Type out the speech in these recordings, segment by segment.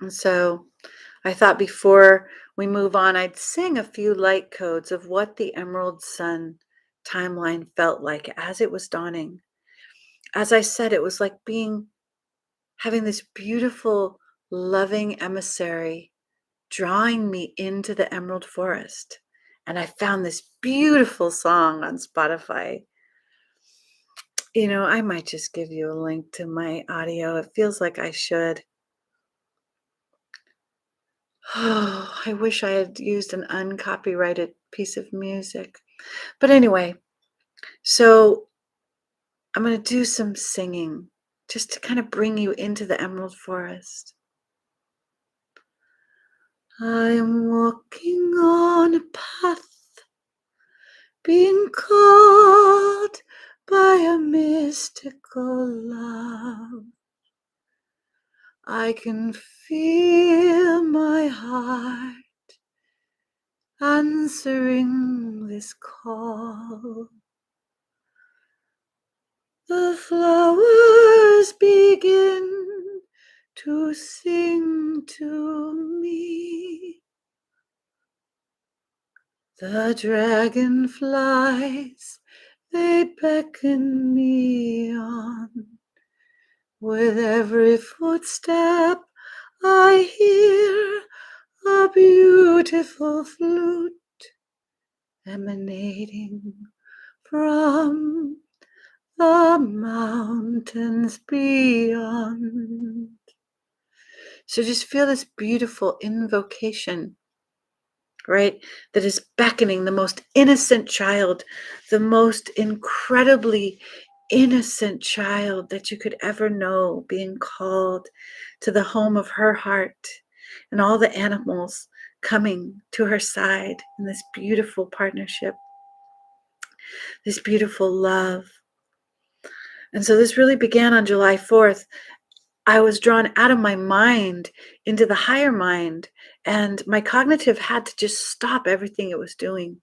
And so I thought before we move on, I'd sing a few light codes of what the Emerald Sun timeline felt like as it was dawning. As I said, it was like having this beautiful, loving emissary drawing me into the Emerald Forest. And I found this beautiful song on Spotify. I might just give you a link to my audio. It feels like I should. Oh, I wish I had used an uncopyrighted piece of music. But anyway, so I'm going to do some singing just to kind of bring you into the Emerald Forest. I am walking on a path, being called by a mystical love. I can feel my heart answering this call. The flowers begin to sing to me. The dragonflies, they beckon me on. With every footstep I hear a beautiful flute emanating from the mountains beyond. So just feel this beautiful invocation, right? That is beckoning the most innocent child, the most incredibly innocent child that you could ever know, being called to the home of her heart, and all the animals coming to her side in this beautiful partnership, this beautiful love. And so this really began on July 4th. I was drawn out of my mind into the higher mind, and my cognitive had to just stop everything it was doing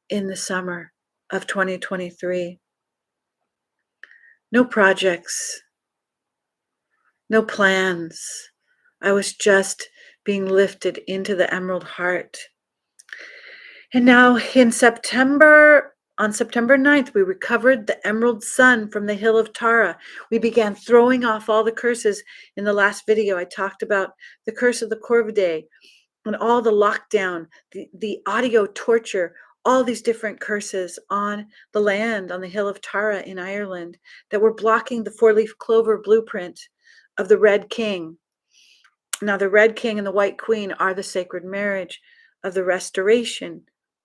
in the summer of 2023. No projects, no plans. I was just being lifted into the Emerald Heart. And now on September 9th, we recovered the Emerald Sun from the Hill of Tara. We began throwing off all the curses. In the last video, I talked about the curse of the Corvidae and all the lockdown, the audio torture, all these different curses on the land, on the Hill of Tara in Ireland, that were blocking the four-leaf clover blueprint of the Red King. Now, the Red King and the White Queen are the sacred marriage of the restoration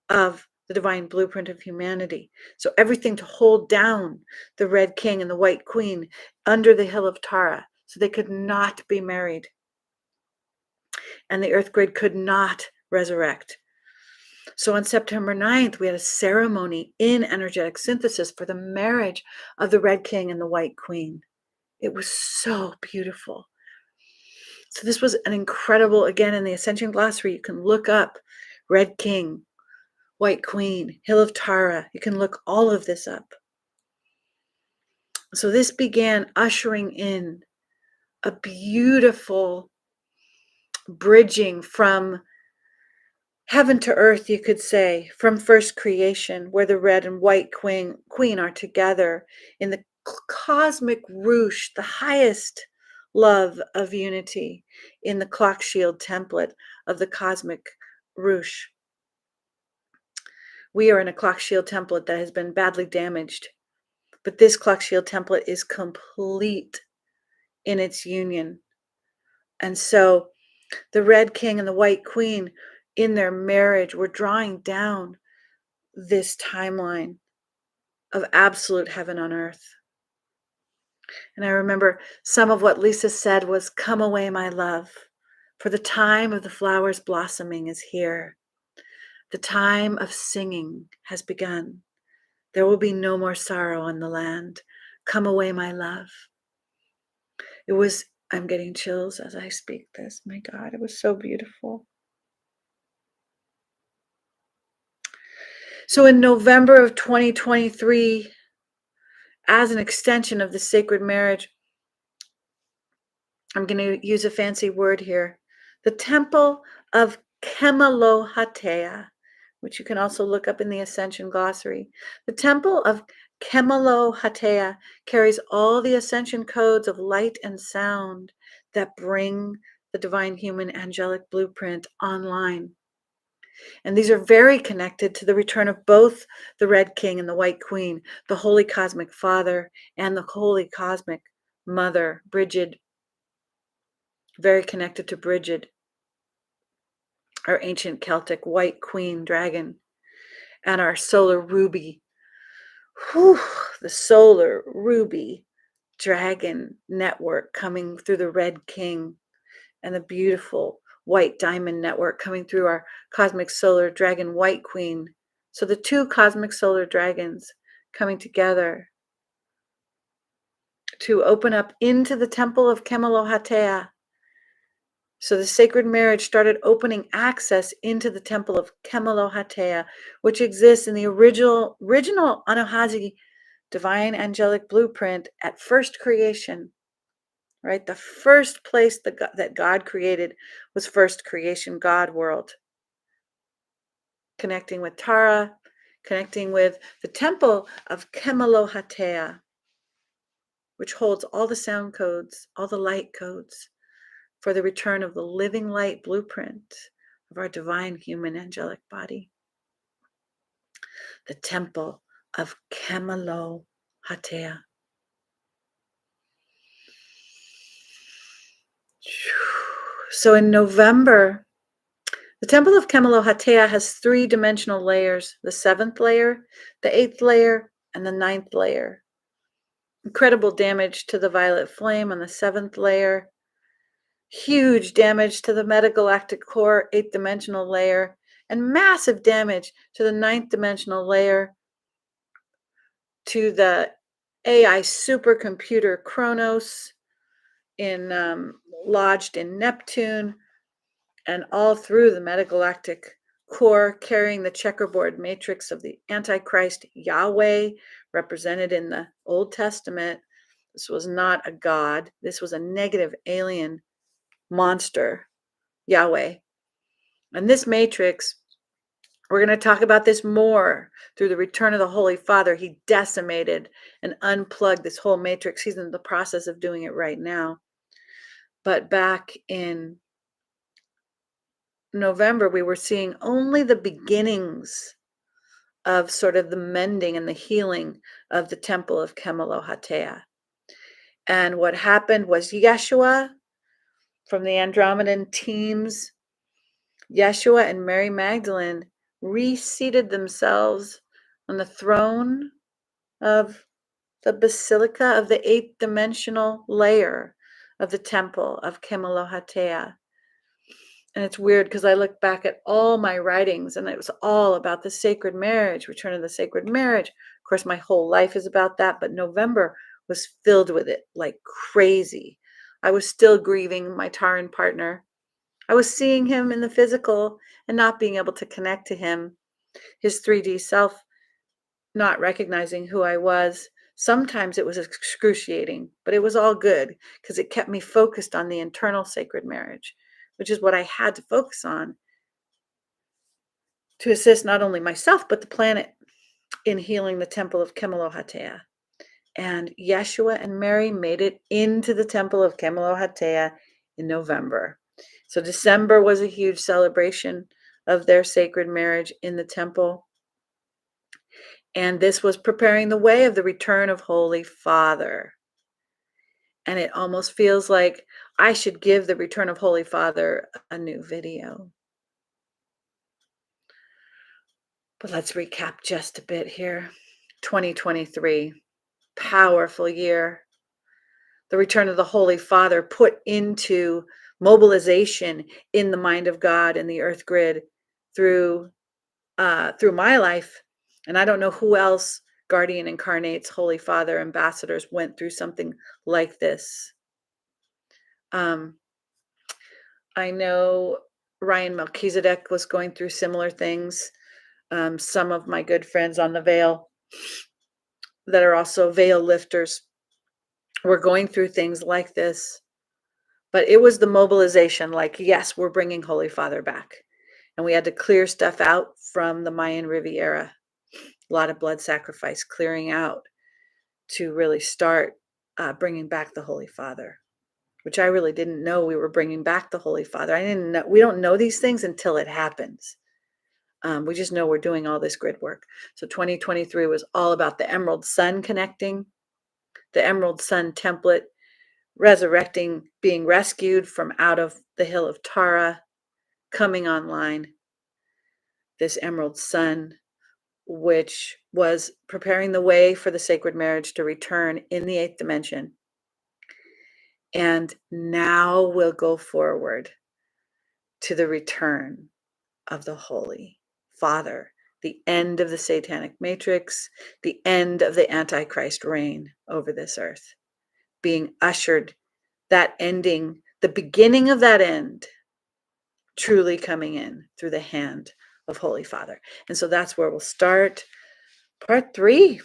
of the divine blueprint of humanity. So everything to hold down the Red King and the White Queen under the Hill of Tara, so they could not be married. And the earth grid could not resurrect. So on September 9th, we had a ceremony in energetic synthesis for the marriage of the Red King and the White Queen. It was so beautiful. So this was an incredible, again, in the Ascension glossary, you can look up Red King, White Queen, Hill of Tara. You can look all of this up. So this began ushering in a beautiful bridging from heaven to earth, you could say, from first creation, where the red and white queen are together in the cosmic ruche, the highest love of unity, in the clock shield template of the cosmic ruche. We are in a clock shield template that has been badly damaged, but this clock shield template is complete in its union. And so the Red King and the White Queen, in their marriage, were drawing down this timeline of absolute heaven on earth. And I remember some of what Lisa said was, "Come away, my love, for the time of the flowers blossoming is here. The time of singing has begun. There will be no more sorrow on the land. Come away, my love." I'm getting chills as I speak this. My God, it was so beautiful. So in November of 2023, as an extension of the sacred marriage, I'm going to use a fancy word here. The temple of Kemalohatea, which you can also look up in the Ascension glossary. The temple of Kemalohatea carries all the Ascension codes of light and sound that bring the divine human angelic blueprint online. And these are very connected to the return of both the Red King and the White Queen, the Holy Cosmic Father and the Holy Cosmic Mother, Brigid. Very connected to Brigid, our ancient Celtic white queen dragon, and our solar ruby. Whew, the solar ruby dragon network coming through the Red King, and the beautiful white diamond network coming through our cosmic solar dragon white queen. So the two cosmic solar dragons coming together to open up into the temple of Kemalohatea. So the sacred marriage started opening access into the temple of Kemalohatea, which exists in the original Anahazi divine angelic blueprint at first creation, right? The first place that God created was first creation, God world. Connecting with Tara, connecting with the temple of Kemalohatea, which holds all the sound codes, all the light codes, for the return of the living light blueprint of our divine human angelic body. The temple of Kemalohatea. So in November, the temple of Kemalohatea has 3-dimensional layers: the 7th layer, the 8th layer, and the 9th layer. Incredible damage to the violet flame on the 7th layer. Huge damage to the metagalactic core 8th-dimensional layer, and massive damage to the 9th-dimensional layer, to the AI supercomputer Kronos lodged in Neptune, and all through the metagalactic core, carrying the checkerboard matrix of the Antichrist Yahweh, represented in the Old Testament. This was not a god. This was a negative alien monster, Yahweh. And this matrix, we're going to talk about this more through the return of the Holy Father. He decimated and unplugged this whole matrix. He's in the process of doing it right now. But back in November, we were seeing only the beginnings of sort of the mending and the healing of the temple of Kemalohatea. And what happened was Yeshua from the Andromedan teams, Yeshua and Mary Magdalene reseated themselves on the throne of the basilica of the 8th-dimensional layer of the temple of Kemalohatea. And it's weird because I look back at all my writings and it was all about the sacred marriage, return of the sacred marriage. Of course, my whole life is about that, but November was filled with it like crazy. I was still grieving my Taran partner. I was seeing him in the physical and not being able to connect to him, his 3D self, not recognizing who I was. Sometimes it was excruciating, but it was all good because it kept me focused on the internal sacred marriage, which is what I had to focus on to assist not only myself, but the planet in healing the temple of Kemalohatea. And Yeshua and Mary made it into the temple of Kemalohatea in November. So December was a huge celebration of their sacred marriage in the temple. And this was preparing the way of the return of Holy Father. And it almost feels like I should give the return of Holy Father a new video. But let's recap just a bit here. 2023, powerful year. The return of the Holy Father put into mobilization in the mind of God and the earth grid through my life. And I don't know who else, guardian incarnates, Holy Father, ambassadors, went through something like this. I know Ryan Melchizedek was going through similar things. Some of my good friends on the veil that are also veil lifters were going through things like this. But it was the mobilization, like, yes, we're bringing Holy Father back. And we had to clear stuff out from the Mayan Riviera. A lot of blood sacrifice, clearing out to really start bringing back the Holy Father, which I really didn't know we were bringing back the Holy Father. I didn't know. We don't know these things until it happens. We just know we're doing all this grid work. So 2023 was all about the Emerald Sun connecting, the Emerald Sun template, resurrecting, being rescued from out of the hill of Tara, coming online. This Emerald Sun, which was preparing the way for the sacred marriage to return in the 8th dimension. And now we'll go forward to the return of the Holy Father, the end of the satanic matrix, the end of the Antichrist reign over this earth, being ushered, that ending, the beginning of that end, truly coming in through the hand of Holy Father. And so that's where we'll start part 3